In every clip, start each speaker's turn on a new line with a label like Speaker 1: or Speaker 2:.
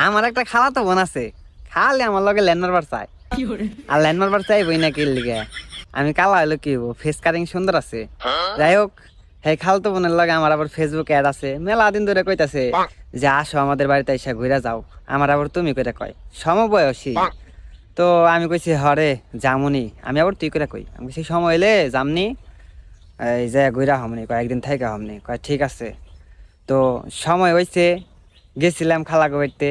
Speaker 1: আমার একটা খালাতো বোন আছে, খালি আমার লগে ল্যান্ড মারবার চাই। আর ল্যান্ড মারবার চাই বই না কি লিগে, আমি কালা হইলো কি হবো, ফেস কাটিং সুন্দর আছে। যাই হোক, হ্যাঁ খালতো বোনের লগে আমার আবার ফেসবুক অ্যাড আছে, মেলা দিন ধরে কইতাছে যে আসো আমাদের বাড়িতে এসে ঘুরে যাও। আমার আবার তুমি করে কয়, সমবয়সী। তো আমি কইছি হরে জামুনি, আমি আবার তুই করে কই, আমি কইছি সময় এলে জামনি, এই যে ঘুরা হমনি, কয়েকদিন থেকে হমনি, কয় ঠিক আছে। তো সময় হয়েছে, গেছিলাম খালাকে বাড়িতে।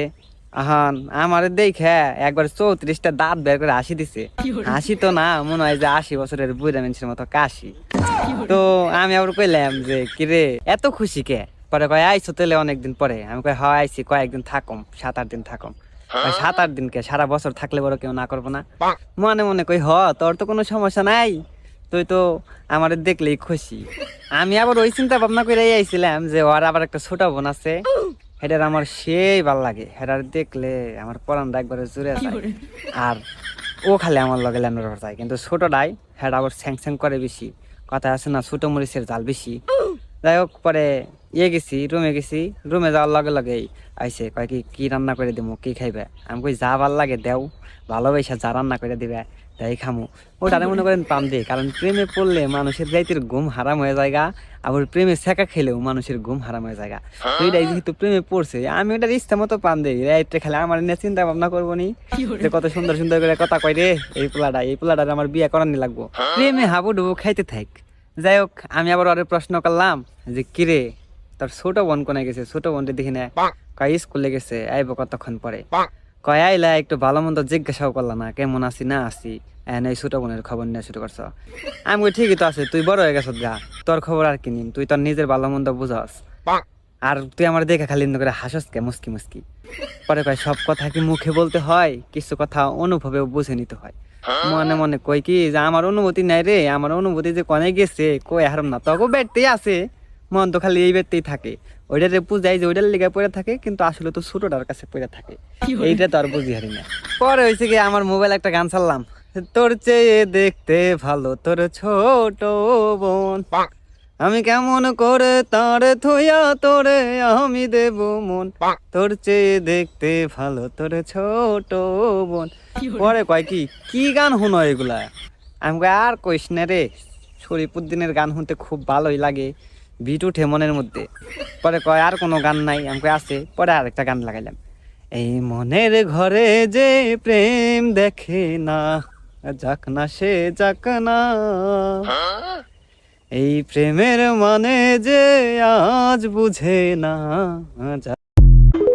Speaker 1: আহান আমার দেখে একবার 34টা দাঁত বের করে হাসি দিছে। হাসি তো না, মনে হয় যে 80 বছরের বুড়া মানুষের মতো কাশি। তো আমি আবার কইলাম যে কিরে এত খুশি কে? পরে কয় আইসো তেলে অনেকদিন পরে। আমি কই হয় আইসি, কয়েকদিন থাকম, 7-8 দিন থাকম। 7-8 দিন কে, সারা বছর থাকলে বড় কেউ না করবো না? মনে মনে কই তোর তো কোনো সমস্যা নাই, তুই তো আমার দেখলেই খুশি। আমি আবার ওই চিন্তা ভাবনা করে আইছিলাম যে ওর আবার একটা ছোট বোন আছে, হেটার আমার সেই ভাল লাগে, হেটার দেখলে আমার পরানটা একবারে জুড়ে যায়। আর ও খালি আমার লগে ল্যান্ডার যায়, কিন্তু ছোটটাই হেটা আবার স্যাং স্যাং করে বেশি, কথা আছে না ছোট মরিচের জাল বেশি। যাই হোক, পরে গেছি রুমে, গেছি রুমে যাওয়ার লগে লগেই আইসে কয় কি কি রান্না করে দিব, কি খাইবে? আমি কই যা ভাল লাগে দেও, ভালোবাসা যা রান্না করে দিবে তাই খামু। ওটারে মনে করেন পাম দে, কারণ প্রেমে পড়লে মানুষের রাইতের ঘুম হারাম হয়ে যায়, আবার প্রেমে ছেঁকা খেলেও মানুষের ঘুম হারাম হয়ে যায়। তো এটাই যেহেতু প্রেমে পড়ছে, আমি ওটার ইচ্ছা মতো পাম দেই, রাইতে খেলে আমার নিয়ে চিন্তা ভাবনা করবো নি যে কত সুন্দর সুন্দর করে কথা কয় রে এই পোলাটা আমার বিয়ে করানি লাগবো, প্রেমে হাবুডুবু খাইতে থাক। যাই হোক, আমি আবার ওরে প্রশ্ন করলাম যে কিরে তোর ছোট বোন কোনে গেছে? ছোট বোনটা দেখি না, কয় স্কুলে গেছে, আইবো কতক্ষণ পরে। কয় আইলা একটু ভালো মন্দ জিজ্ঞাসাও করলাম না, কেমন আছি না আছি, এই ছোট বোনের খবর নিয়ে শুরু করছ। আমি কই ঠিকই তো আছে, তুই বড় হয়ে গেছ গা, তোর খবর আর কি নিন, তুই তোর নিজের ভালো মন্দ বুঝাস, আর তুই আমার দেখে খালি করে হাসস কে মুস্কি মুস্কি। পরে কয় সব কথা কি মুখে বলতে হয়, কিছু কথা অনুভবেও বুঝে নিতে হয়। মনে মনে কই কি যে আমার অনুভূতি নাই রে, আমার অনুভূতি যে কনে গেছে কই হারাম না, তখন বেড়তেই আছে, মন তো খালি এই বেড়তেই থাকে। ওইটারে বুঝাই যে ওইটার লিগে পড়ে থাকে, কিন্তু আসলে তো ছোটটার কাছে পড়ে থাকে, এইটা তো আর বুঝি হারি না। পরে হয়েছে কি, আমার মোবাইল একটা গান ছাড়লাম, তোর চেয়ে দেখতে ভালো তোর ছোট বোন, আমি কেমন করে তারে থইয়া তোরে আমি দেব মন, তোর চেয়ে দেখতে ভালো তোর ছোট বোন। পরে কয় কি কি গান শুনো এগুলা? আমি কই আর কইস না রে, শরীফুদ্দিনের গান শুনতে খুব ভালোই লাগে, বিট উঠে মনের মধ্যে। পরে কয় আর কোনো গান নাই? আমি কই আছে। পরে আরেকটা গান লাগাইলাম, এই মনের ঘরে যে প্রেম দেখে না, যাক না সে যাক না, এই প্রেমের মানে যে আজ বুঝে না।